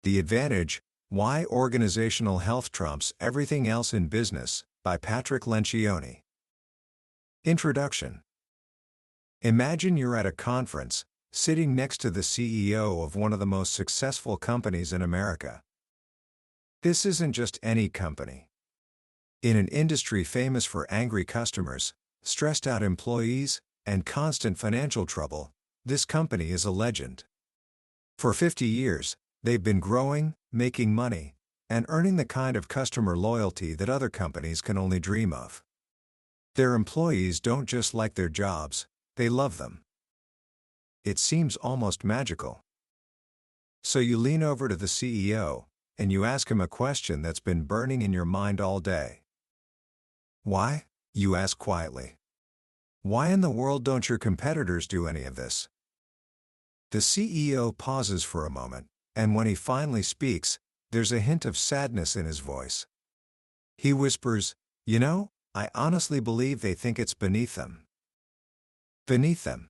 The Advantage: Why Organizational Health Trumps Everything Else in Business, by Patrick Lencioni. Introduction. Imagine you're at a conference, sitting next to the CEO of one of the most successful companies in America. This isn't just any company. In an industry famous for angry customers, stressed-out employees, and constant financial trouble, this company is a legend. For 50 years, they've been growing, making money, and earning the kind of customer loyalty that other companies can only dream of. Their employees don't just like their jobs, they love them. It seems almost magical. So you lean over to the CEO, and you ask him a question that's been burning in your mind all day. Why? You ask quietly. Why in the world don't your competitors do any of this? The CEO pauses for a moment, and when he finally speaks, there's a hint of sadness in his voice. He whispers, I honestly believe they think it's beneath them. Beneath them.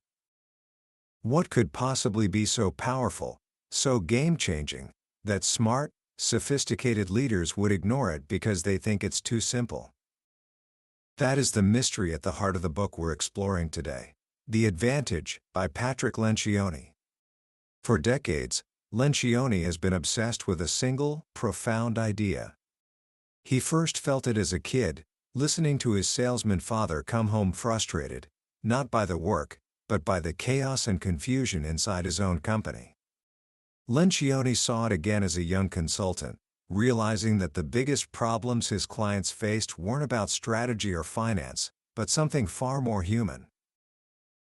What could possibly be so powerful, so game-changing, that smart, sophisticated leaders would ignore it because they think it's too simple? That is the mystery at the heart of the book we're exploring today, The Advantage, by Patrick Lencioni. For decades, Lencioni has been obsessed with a single, profound idea. He first felt it as a kid, listening to his salesman father come home frustrated, not by the work, but by the chaos and confusion inside his own company. Lencioni saw it again as a young consultant, realizing that the biggest problems his clients faced weren't about strategy or finance, but something far more human.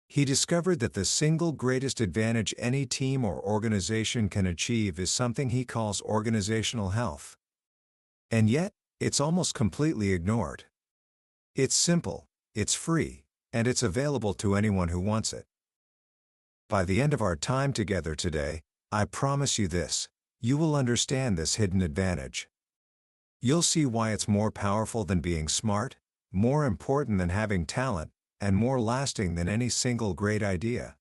He discovered that the single greatest advantage any team or organization can achieve is something he calls organizational health. And yet, it's almost completely ignored. It's simple, it's free, and it's available to anyone who wants it. By the end of our time together today, I promise you this: you will understand this hidden advantage. You'll see why it's more powerful than being smart, more important than having talent, and more lasting than any single great idea.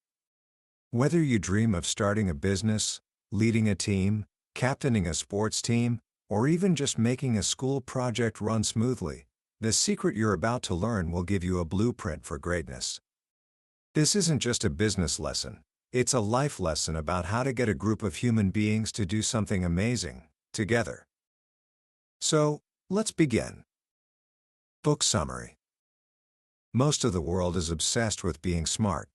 Whether you dream of starting a business, leading a team, captaining a sports team, or even just making a school project run smoothly, the secret you're about to learn will give you a blueprint for greatness. This isn't just a business lesson. It's a life lesson about how to get a group of human beings to do something amazing, together. So, let's begin. Book summary. Most of the world is obsessed with being smart.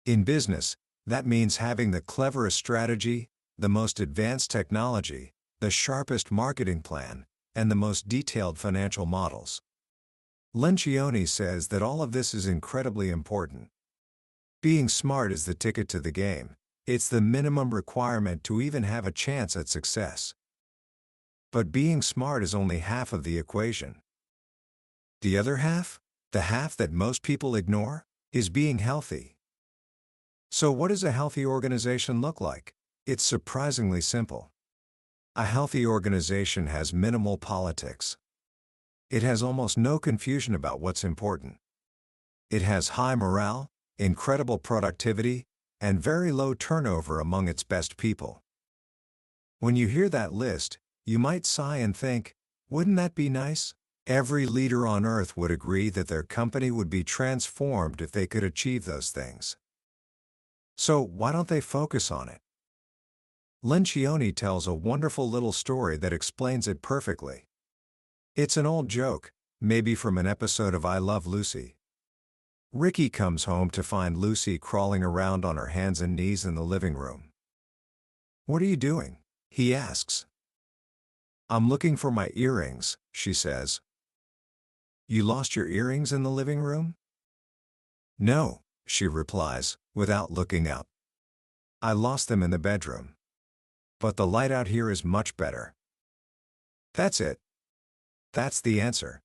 In business, that means having the cleverest strategy, the most advanced technology, the sharpest marketing plan, and the most detailed financial models. Lencioni says that all of this is incredibly important. Being smart is the ticket to the game. It's the minimum requirement to even have a chance at success. But being smart is only half of the equation. The other half, the half that most people ignore, is being healthy. So what does a healthy organization look like? It's surprisingly simple. A healthy organization has minimal politics. It has almost no confusion about what's important. It has high morale, incredible productivity, and very low turnover among its best people. When you hear that list, you might sigh and think, wouldn't that be nice? Every leader on earth would agree that their company would be transformed if they could achieve those things. So why don't they focus on it? Lencioni tells a wonderful little story that explains it perfectly. It's an old joke, maybe from an episode of I Love Lucy. Ricky comes home to find Lucy crawling around on her hands and knees in the living room. "What are you doing?" he asks. "I'm looking for my earrings," she says. "You lost your earrings in the living room?" "No," she replies, without looking up. "I lost them in the bedroom. But the light out here is much better." That's it. That's the answer.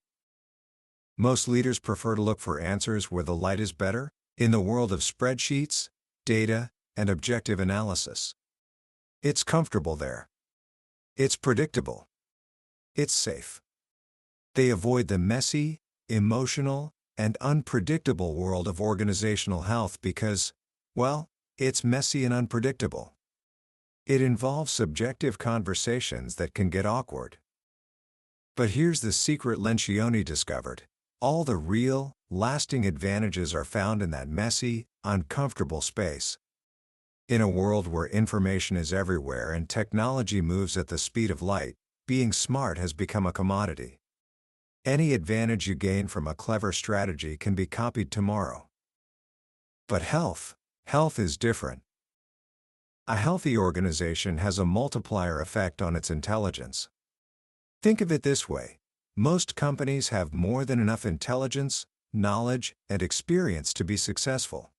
Most leaders prefer to look for answers where the light is better, in the world of spreadsheets, data, and objective analysis. It's comfortable there. It's predictable. It's safe. They avoid the messy, emotional, and unpredictable world of organizational health because, well, it's messy and unpredictable. It involves subjective conversations that can get awkward. But here's the secret Lencioni discovered. All the real, lasting advantages are found in that messy, uncomfortable space. In a world where information is everywhere and technology moves at the speed of light, being smart has become a commodity. Any advantage you gain from a clever strategy can be copied tomorrow. But health is different. A healthy organization has a multiplier effect on its intelligence. Think of it this way: most companies have more than enough intelligence, knowledge, and experience to be successful.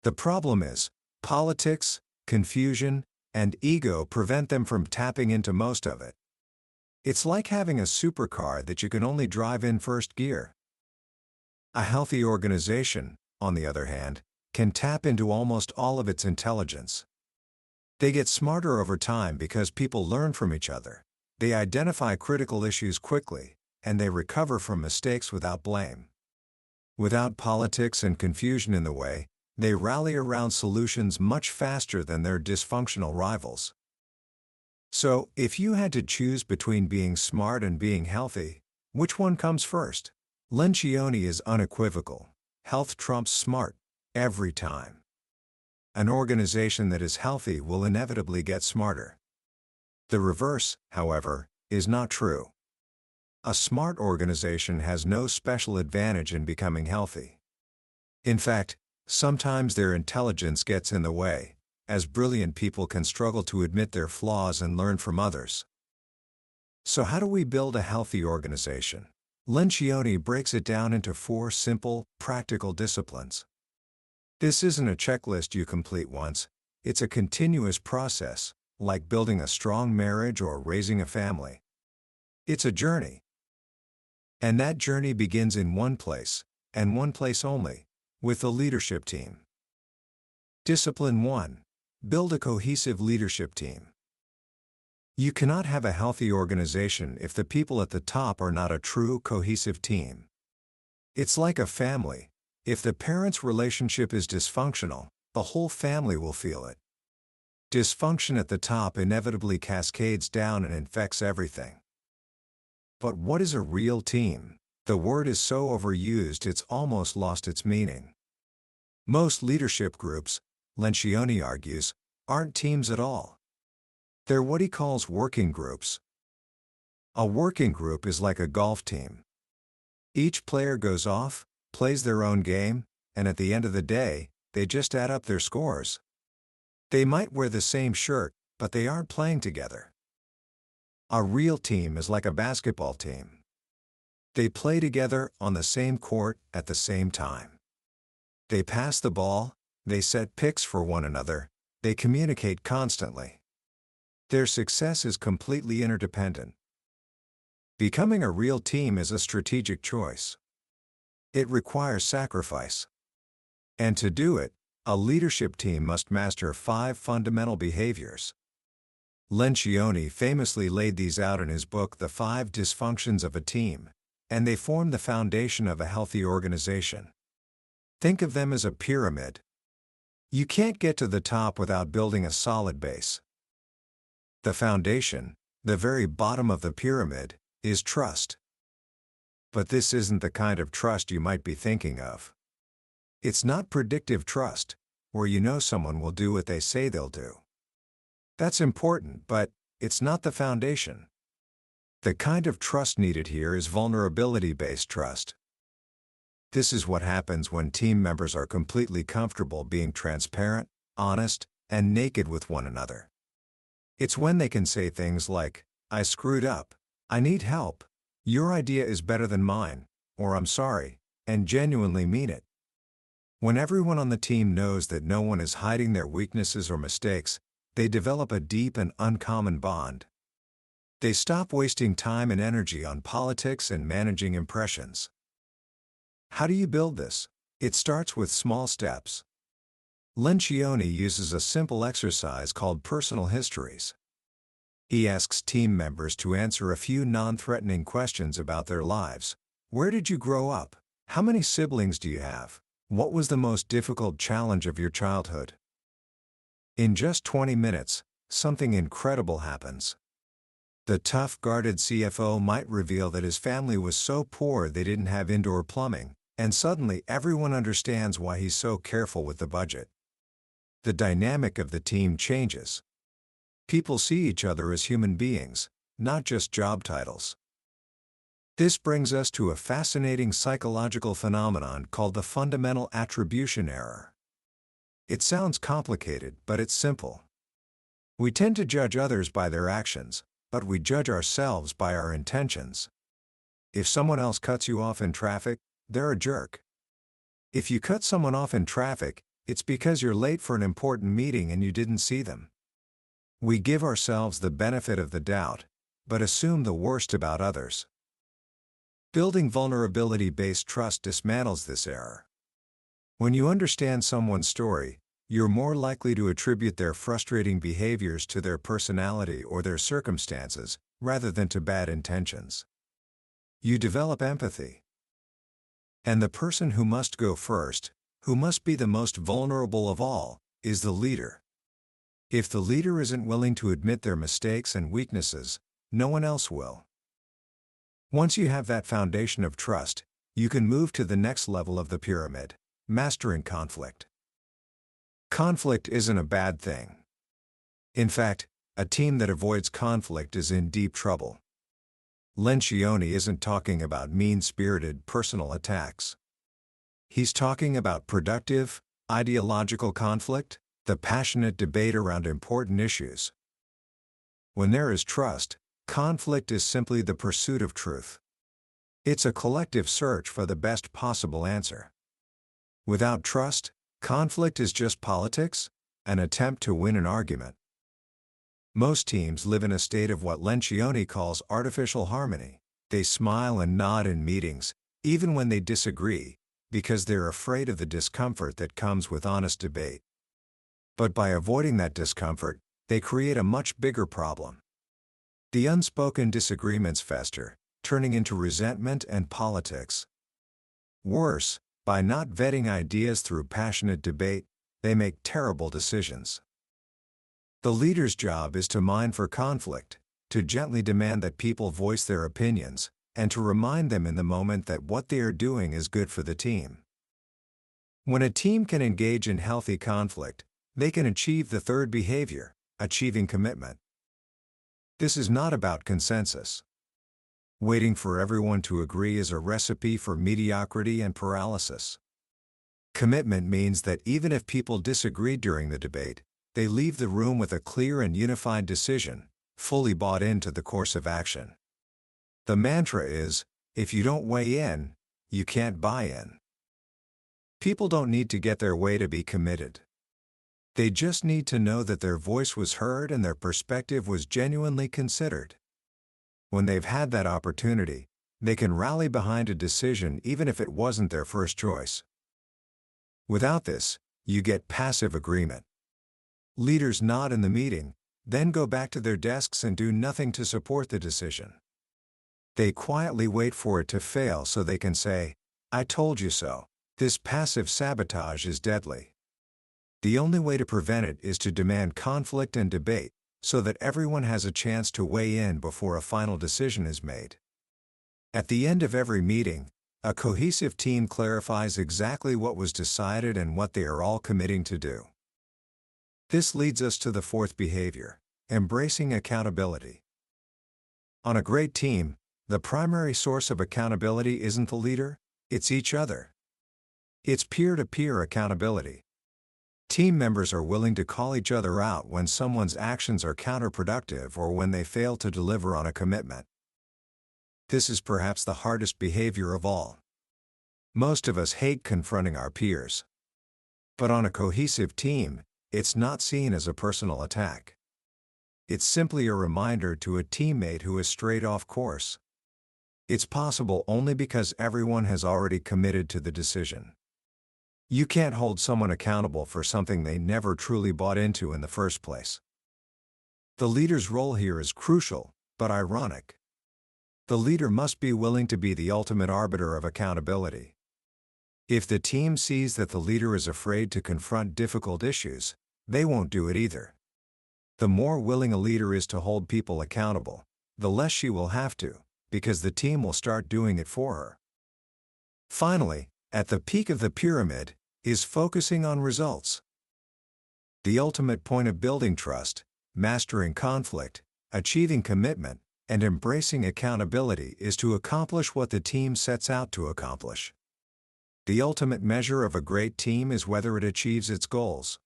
The problem is, politics, confusion, and ego prevent them from tapping into most of it. It's like having a supercar that you can only drive in first gear. A healthy organization, on the other hand, can tap into almost all of its intelligence. They get smarter over time because people learn from each other. They identify critical issues quickly, and they recover from mistakes without blame. Without politics and confusion in the way, they rally around solutions much faster than their dysfunctional rivals. So, if you had to choose between being smart and being healthy, which one comes first? Lencioni is unequivocal. Health trumps smart, every time. An organization that is healthy will inevitably get smarter. The reverse, however, is not true. A smart organization has no special advantage in becoming healthy. In fact, sometimes their intelligence gets in the way, as brilliant people can struggle to admit their flaws and learn from others. So how do we build a healthy organization? Lencioni breaks it down into 4 simple, practical disciplines. This isn't a checklist you complete once, it's a continuous process, like building a strong marriage or raising a family. It's a journey. And that journey begins in one place, and one place only, with the leadership team. Discipline 1. Build a cohesive leadership team. You cannot have a healthy organization if the people at the top are not a true cohesive team. It's like a family. If the parents' relationship is dysfunctional, the whole family will feel it. Dysfunction at the top inevitably cascades down and infects everything. But what is a real team? The word is so overused it's almost lost its meaning. Most leadership groups, Lencioni argues, aren't teams at all. They're what he calls working groups. A working group is like a golf team. Each player goes off, plays their own game, and at the end of the day, they just add up their scores. They might wear the same shirt, but they aren't playing together. A real team is like a basketball team. They play together on the same court at the same time. They pass the ball, they set picks for one another, they communicate constantly. Their success is completely interdependent. Becoming a real team is a strategic choice. It requires sacrifice. And to do it, a leadership team must master 5 fundamental behaviors. Lencioni famously laid these out in his book The 5 Dysfunctions of a Team, and they form the foundation of a healthy organization. Think of them as a pyramid. You can't get to the top without building a solid base. The foundation, the very bottom of the pyramid, is trust. But this isn't the kind of trust you might be thinking of. It's not predictive trust, where you know someone will do what they say they'll do. That's important, but it's not the foundation. The kind of trust needed here is vulnerability-based trust. This is what happens when team members are completely comfortable being transparent, honest, and naked with one another. It's when they can say things like, "I screwed up," "I need help," "Your idea is better than mine," or "I'm sorry," and genuinely mean it. When everyone on the team knows that no one is hiding their weaknesses or mistakes, they develop a deep and uncommon bond. They stop wasting time and energy on politics and managing impressions. How do you build this? It starts with small steps. Lencioni uses a simple exercise called personal histories. He asks team members to answer a few non-threatening questions about their lives. Where did you grow up? How many siblings do you have? What was the most difficult challenge of your childhood? In just 20 minutes, something incredible happens. The tough-guarded CFO might reveal that his family was so poor they didn't have indoor plumbing, and suddenly everyone understands why he's so careful with the budget. The dynamic of the team changes. People see each other as human beings, not just job titles. This brings us to a fascinating psychological phenomenon called the fundamental attribution error. It sounds complicated, but it's simple. We tend to judge others by their actions, but we judge ourselves by our intentions. If someone else cuts you off in traffic, they're a jerk. If you cut someone off in traffic, it's because you're late for an important meeting and you didn't see them. We give ourselves the benefit of the doubt, but assume the worst about others. Building vulnerability-based trust dismantles this error. When you understand someone's story, you're more likely to attribute their frustrating behaviors to their personality or their circumstances, rather than to bad intentions. You develop empathy. And the person who must go first, who must be the most vulnerable of all, is the leader. If the leader isn't willing to admit their mistakes and weaknesses, no one else will. Once you have that foundation of trust, you can move to the next level of the pyramid, mastering conflict. Conflict isn't a bad thing. In fact, a team that avoids conflict is in deep trouble. Lencioni isn't talking about mean-spirited personal attacks. He's talking about productive, ideological conflict, the passionate debate around important issues. When there is trust, conflict is simply the pursuit of truth. It's a collective search for the best possible answer. Without trust, conflict is just politics, an attempt to win an argument. Most teams live in a state of what Lencioni calls artificial harmony. They smile and nod in meetings, even when they disagree, because they're afraid of the discomfort that comes with honest debate. But by avoiding that discomfort, they create a much bigger problem. The unspoken disagreements fester, turning into resentment and politics. Worse, by not vetting ideas through passionate debate, they make terrible decisions. The leader's job is to mine for conflict, to gently demand that people voice their opinions, and to remind them in the moment that what they are doing is good for the team. When a team can engage in healthy conflict, they can achieve the third behavior, achieving commitment. This is not about consensus. Waiting for everyone to agree is a recipe for mediocrity and paralysis. Commitment means that even if people disagree during the debate, they leave the room with a clear and unified decision, fully bought into the course of action. The mantra is, if you don't weigh in, you can't buy in. People don't need to get their way to be committed. They just need to know that their voice was heard and their perspective was genuinely considered. When they've had that opportunity, they can rally behind a decision even if it wasn't their first choice. Without this, you get passive agreement. Leaders nod in the meeting, then go back to their desks and do nothing to support the decision. They quietly wait for it to fail so they can say, "I told you so." This passive sabotage is deadly. The only way to prevent it is to demand conflict and debate, so that everyone has a chance to weigh in before a final decision is made. At the end of every meeting, a cohesive team clarifies exactly what was decided and what they are all committing to do. This leads us to the fourth behavior, embracing accountability. On a great team, the primary source of accountability isn't the leader, it's each other. It's peer-to-peer accountability. Team members are willing to call each other out when someone's actions are counterproductive or when they fail to deliver on a commitment. This is perhaps the hardest behavior of all. Most of us hate confronting our peers. But on a cohesive team, it's not seen as a personal attack. It's simply a reminder to a teammate who has strayed off course. It's possible only because everyone has already committed to the decision. You can't hold someone accountable for something they never truly bought into in the first place. The leader's role here is crucial, but ironic. The leader must be willing to be the ultimate arbiter of accountability. If the team sees that the leader is afraid to confront difficult issues, they won't do it either. The more willing a leader is to hold people accountable, the less she will have to, because the team will start doing it for her. Finally, at the peak of the pyramid, is focusing on results. The ultimate point of building trust, mastering conflict, achieving commitment, and embracing accountability is to accomplish what the team sets out to accomplish. The ultimate measure of a great team is whether it achieves its goals.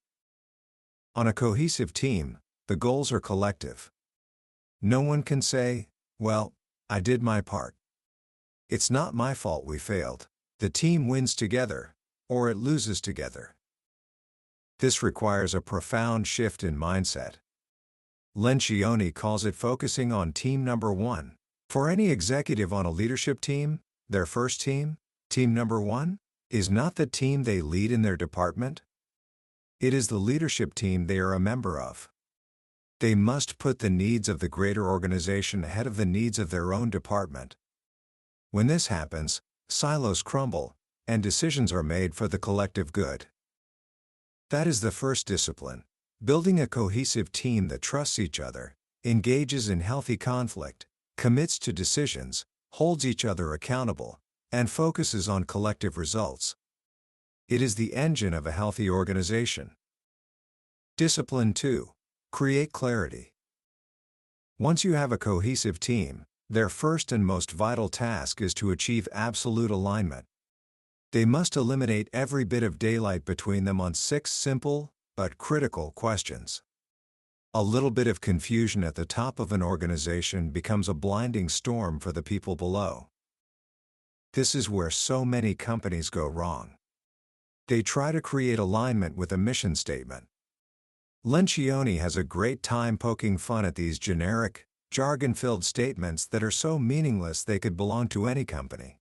On a cohesive team, the goals are collective. No one can say, "Well, I did my part. It's not my fault we failed." The team wins together, or it loses together. This requires a profound shift in mindset. Lencioni calls it focusing on team number one. For any executive on a leadership team, their first team, team number one, is not the team they lead in their department. It is the leadership team they are a member of. They must put the needs of the greater organization ahead of the needs of their own department. When this happens, silos crumble, and decisions are made for the collective good. That is the first discipline, building a cohesive team that trusts each other, engages in healthy conflict, commits to decisions, holds each other accountable, and focuses on collective results. It is the engine of a healthy organization. Discipline 2. Create clarity. Once you have a cohesive team, their first and most vital task is to achieve absolute alignment. They must eliminate every bit of daylight between them on 6 simple, but critical questions. A little bit of confusion at the top of an organization becomes a blinding storm for the people below. This is where so many companies go wrong. They try to create alignment with a mission statement. Lencioni has a great time poking fun at these generic, jargon-filled statements that are so meaningless they could belong to any company.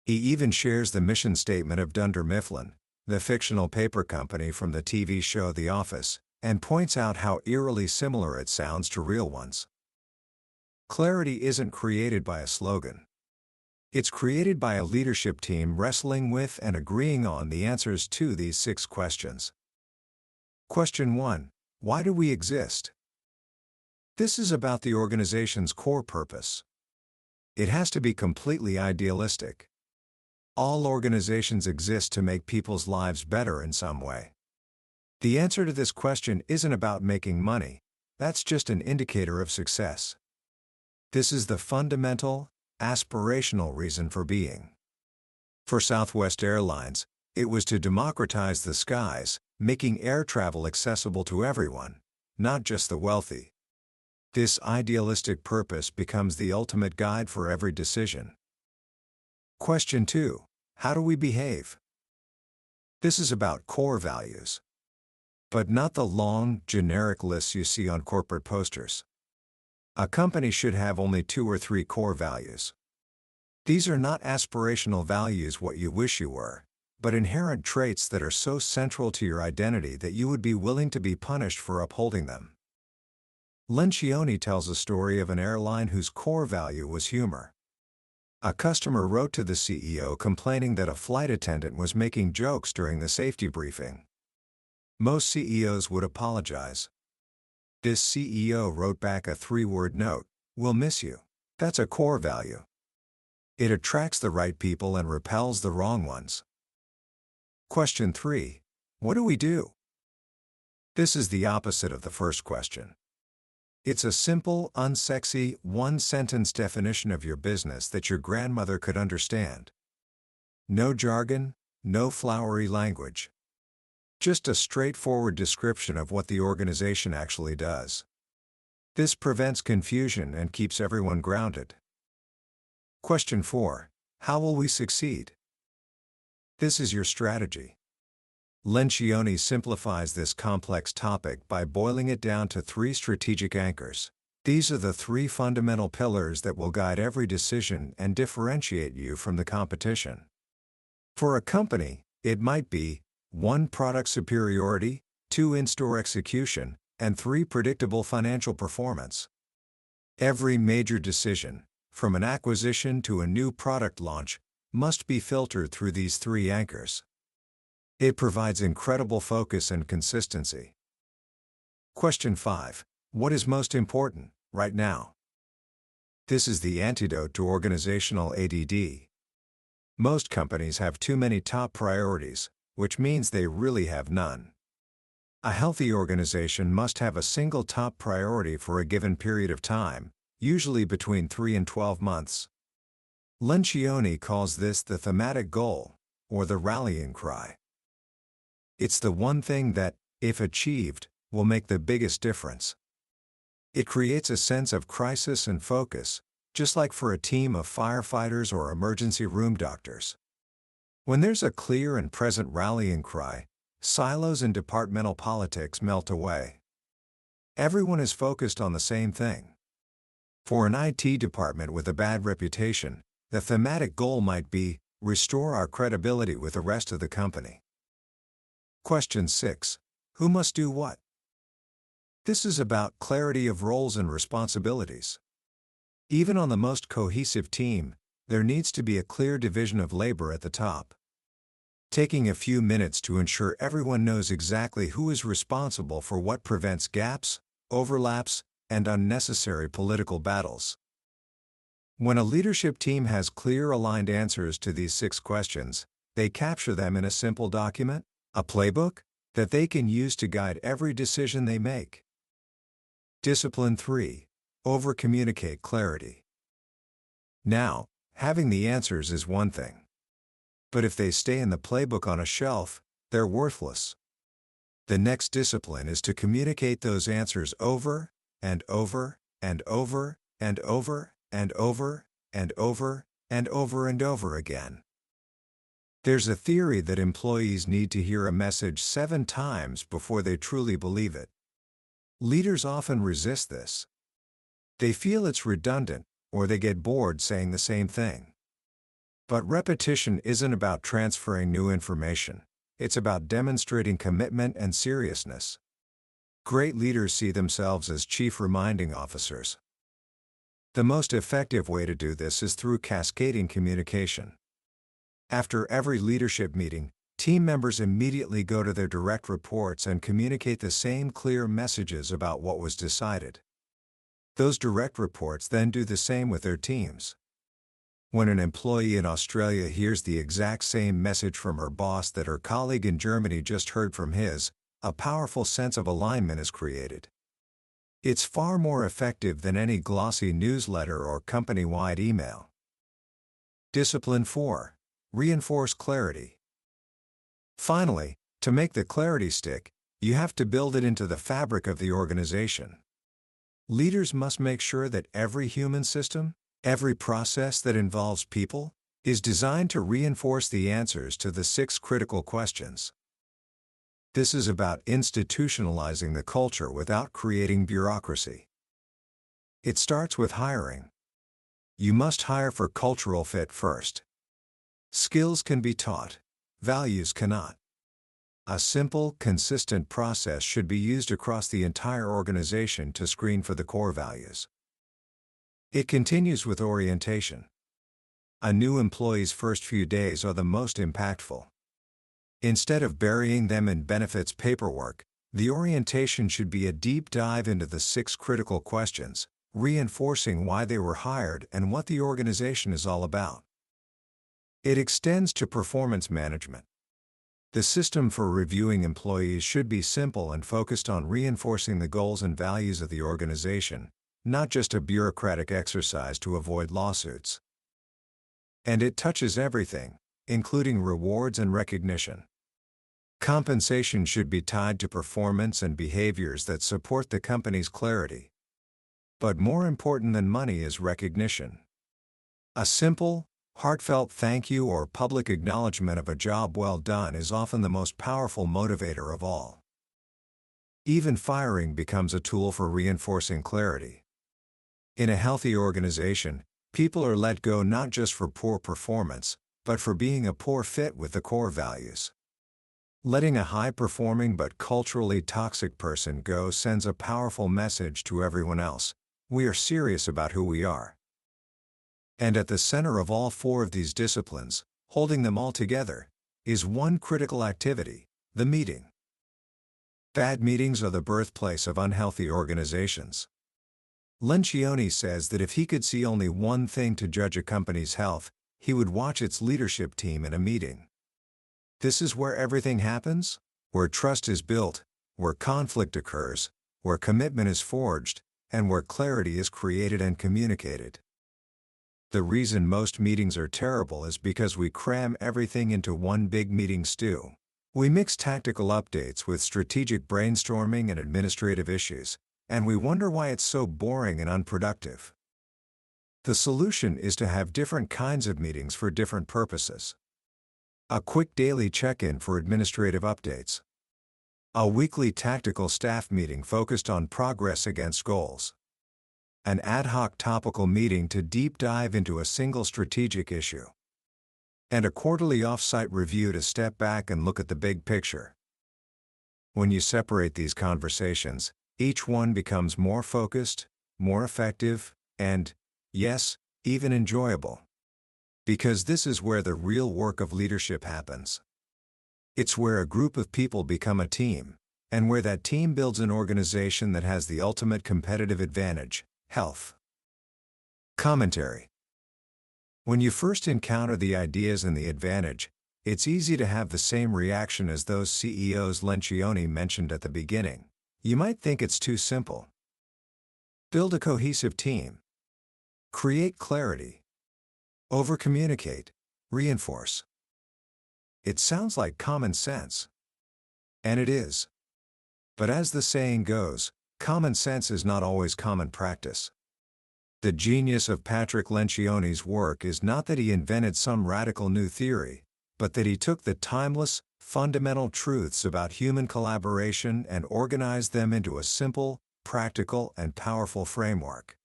He even shares the mission statement of Dunder Mifflin, the fictional paper company from the TV show The Office, and points out how eerily similar it sounds to real ones. Clarity isn't created by a slogan. It's created by a leadership team wrestling with and agreeing on the answers to these 6 questions. Question 1. Why do we exist? This is about the organization's core purpose. It has to be completely idealistic. All organizations exist to make people's lives better in some way. The answer to this question isn't about making money. That's just an indicator of success. This is the fundamental, aspirational reason for being. For Southwest Airlines, it was to democratize the skies, making air travel accessible to everyone, not just the wealthy. This idealistic purpose becomes the ultimate guide for every decision. Question 2. How do we behave? This is about core values. But not the long, generic lists you see on corporate posters. A company should have only 2 or 3 core values. These are not aspirational values, what you wish you were, but inherent traits that are so central to your identity that you would be willing to be punished for upholding them. Lencioni tells a story of an airline whose core value was humor. A customer wrote to the CEO complaining that a flight attendant was making jokes during the safety briefing. Most CEOs would apologize. This CEO wrote back a 3-word note: "We'll miss you." That's a core value. It attracts the right people and repels the wrong ones. Question 3. What do we do? This is the opposite of the first question. It's a simple, unsexy, 1-sentence definition of your business that your grandmother could understand. No jargon, no flowery language. Just a straightforward description of what the organization actually does. This prevents confusion and keeps everyone grounded. Question 4. How will we succeed? This is your strategy. Lencioni simplifies this complex topic by boiling it down to 3 strategic anchors. These are the 3 fundamental pillars that will guide every decision and differentiate you from the competition. For a company, it might be 1. Product superiority, 2. In-store execution, and 3. Predictable financial performance. Every major decision, from an acquisition to a new product launch, must be filtered through these 3 anchors. It provides incredible focus and consistency. Question 5. What is most important, right now? This is the antidote to organizational ADD. Most companies have too many top priorities, which means they really have none. A healthy organization must have a single top priority for a given period of time, usually between 3 and 12 months. Lencioni calls this the thematic goal, or the rallying cry. It's the one thing that, if achieved, will make the biggest difference. It creates a sense of crisis and focus, just like for a team of firefighters or emergency room doctors. When there's a clear and present rallying cry, silos and departmental politics melt away. Everyone is focused on the same thing. For an IT department with a bad reputation, the thematic goal might be, restore our credibility with the rest of the company. Question 6. Who must do what? This is about clarity of roles and responsibilities. Even on the most cohesive team, there needs to be a clear division of labor at the top. Taking a few minutes to ensure everyone knows exactly who is responsible for what prevents gaps, overlaps, and unnecessary political battles. When a leadership team has clear aligned answers to these 6 questions, they capture them in a simple document, a playbook, that they can use to guide every decision they make. Discipline 3. Over-communicate clarity. Now, having the answers is one thing. But if they stay in the playbook on a shelf, they're worthless. The next discipline is to communicate those answers over, and over, and over, and over, and over, and over, and over and over again. There's a theory that employees need to hear a message 7 times before they truly believe it. Leaders often resist this. They feel it's redundant, or they get bored saying the same thing. But repetition isn't about transferring new information. It's about demonstrating commitment and seriousness. Great leaders see themselves as chief reminding officers. The most effective way to do this is through cascading communication. After every leadership meeting, team members immediately go to their direct reports and communicate the same clear messages about what was decided. Those direct reports then do the same with their teams. When an employee in Australia hears the exact same message from her boss that her colleague in Germany just heard from his, a powerful sense of alignment is created. It's far more effective than any glossy newsletter or company-wide email. Discipline 4. Reinforce clarity. Finally, to make the clarity stick, you have to build it into the fabric of the organization. Leaders must make sure that every human system, every process that involves people, is designed to reinforce the answers to the 6 critical questions. This is about institutionalizing the culture without creating bureaucracy. It starts with hiring. You must hire for cultural fit first. Skills can be taught, values cannot. A simple, consistent process should be used across the entire organization to screen for the core values. It continues with orientation. A new employee's first few days are the most impactful. Instead of burying them in benefits paperwork, the orientation should be a deep dive into the 6 critical questions, reinforcing why they were hired and what the organization is all about. It extends to performance management. The system for reviewing employees should be simple and focused on reinforcing the goals and values of the organization, not just a bureaucratic exercise to avoid lawsuits. And it touches everything, including rewards and recognition. Compensation should be tied to performance and behaviors that support the company's clarity. But more important than money is recognition. A simple, heartfelt thank you or public acknowledgement of a job well done is often the most powerful motivator of all. Even firing becomes a tool for reinforcing clarity. In a healthy organization, people are let go not just for poor performance, but for being a poor fit with the core values. Letting a high-performing but culturally toxic person go sends a powerful message to everyone else: we are serious about who we are. And at the center of all 4 of these disciplines, holding them all together, is one critical activity: the meeting. Bad meetings are the birthplace of unhealthy organizations. Lencioni says that if he could see only one thing to judge a company's health, he would watch its leadership team in a meeting. This is where everything happens, where trust is built, where conflict occurs, where commitment is forged, and where clarity is created and communicated. The reason most meetings are terrible is because we cram everything into one big meeting stew. We mix tactical updates with strategic brainstorming and administrative issues, and we wonder why it's so boring and unproductive. The solution is to have different kinds of meetings for different purposes. A quick daily check-in for administrative updates. A weekly tactical staff meeting focused on progress against goals. An ad hoc topical meeting to deep dive into a single strategic issue. And a quarterly off-site review to step back and look at the big picture. When you separate these conversations, each one becomes more focused, more effective, and, yes, even enjoyable. Because this is where the real work of leadership happens. It's where a group of people become a team, and where that team builds an organization that has the ultimate competitive advantage: health. Commentary. When you first encounter the ideas and the advantage, it's easy to have the same reaction as those CEOs Lencioni mentioned at the beginning. You might think it's too simple. Build a cohesive team. Create clarity. Over-communicate. Reinforce. It sounds like common sense. And it is. But as the saying goes, common sense is not always common practice. The genius of Patrick Lencioni's work is not that he invented some radical new theory, but that he took the timeless, fundamental truths about human collaboration and organized them into a simple, practical, and powerful framework.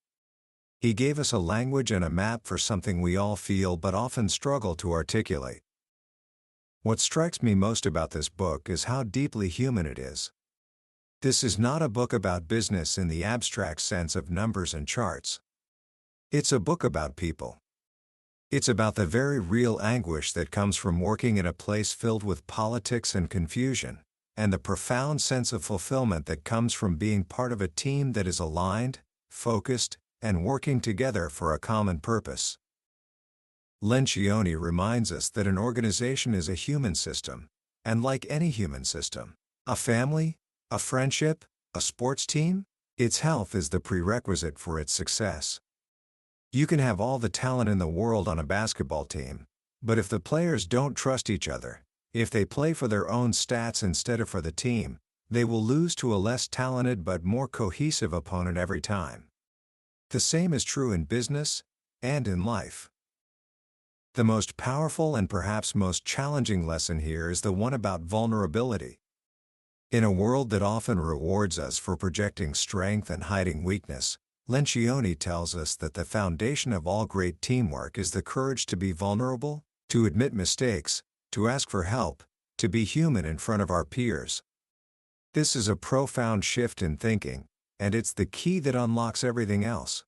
He gave us a language and a map for something we all feel but often struggle to articulate. What strikes me most about this book is how deeply human it is. This is not a book about business in the abstract sense of numbers and charts. It's a book about people. It's about the very real anguish that comes from working in a place filled with politics and confusion, and the profound sense of fulfillment that comes from being part of a team that is aligned, focused, and working together for a common purpose. Lencioni reminds us that an organization is a human system, and like any human system, a family, a friendship, a sports team, its health is the prerequisite for its success. You can have all the talent in the world on a basketball team, but if the players don't trust each other, if they play for their own stats instead of for the team, they will lose to a less talented but more cohesive opponent every time. The same is true in business and in life. The most powerful and perhaps most challenging lesson here is the one about vulnerability. In a world that often rewards us for projecting strength and hiding weakness, Lencioni tells us that the foundation of all great teamwork is the courage to be vulnerable, to admit mistakes, to ask for help, to be human in front of our peers. This is a profound shift in thinking, and it's the key that unlocks everything else.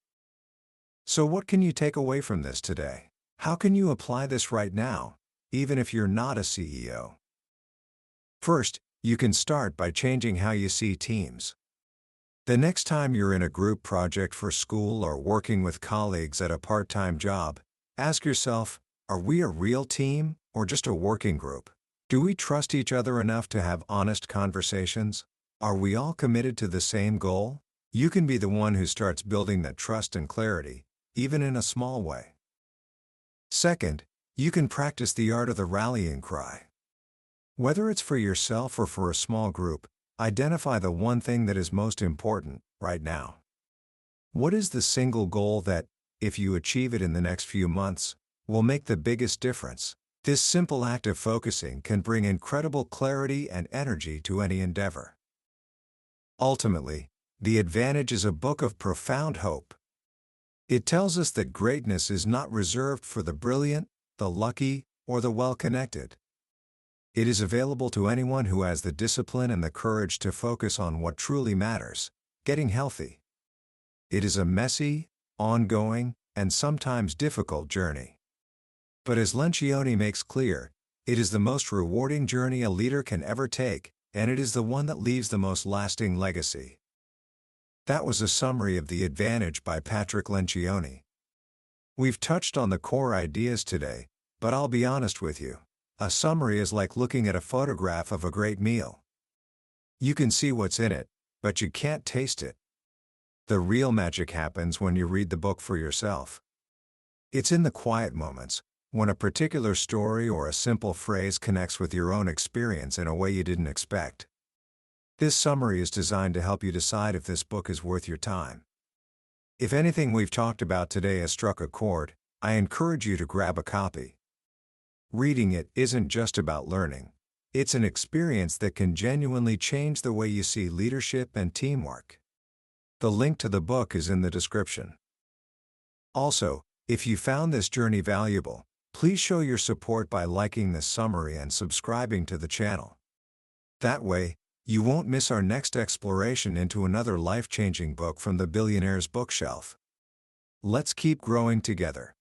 So what can you take away from this today? How can you apply this right now, even if you're not a CEO? First, you can start by changing how you see teams. The next time you're in a group project for school or working with colleagues at a part-time job, ask yourself, are we a real team or just a working group? Do we trust each other enough to have honest conversations? Are we all committed to the same goal? You can be the one who starts building that trust and clarity, even in a small way. Second, you can practice the art of the rallying cry. Whether it's for yourself or for a small group, identify the one thing that is most important right now. What is the single goal that, if you achieve it in the next few months, will make the biggest difference? This simple act of focusing can bring incredible clarity and energy to any endeavor. Ultimately, The Advantage is a book of profound hope. It tells us that greatness is not reserved for the brilliant, the lucky, or the well-connected. It is available to anyone who has the discipline and the courage to focus on what truly matters: getting healthy. It is a messy, ongoing, and sometimes difficult journey. But as Lencioni makes clear, it is the most rewarding journey a leader can ever take, and it is the one that leaves the most lasting legacy. That was a summary of The Advantage by Patrick Lencioni. We've touched on the core ideas today, but I'll be honest with you. A summary is like looking at a photograph of a great meal. You can see what's in it, but you can't taste it. The real magic happens when you read the book for yourself. It's in the quiet moments, when a particular story or a simple phrase connects with your own experience in a way you didn't expect. This summary is designed to help you decide if this book is worth your time. If anything we've talked about today has struck a chord, I encourage you to grab a copy. Reading it isn't just about learning. It's an experience that can genuinely change the way you see leadership and teamwork. The link to the book is in the description. Also, if you found this journey valuable, please show your support by liking this summary and subscribing to the channel. That way, you won't miss our next exploration into another life-changing book from the billionaire's bookshelf. Let's keep growing together.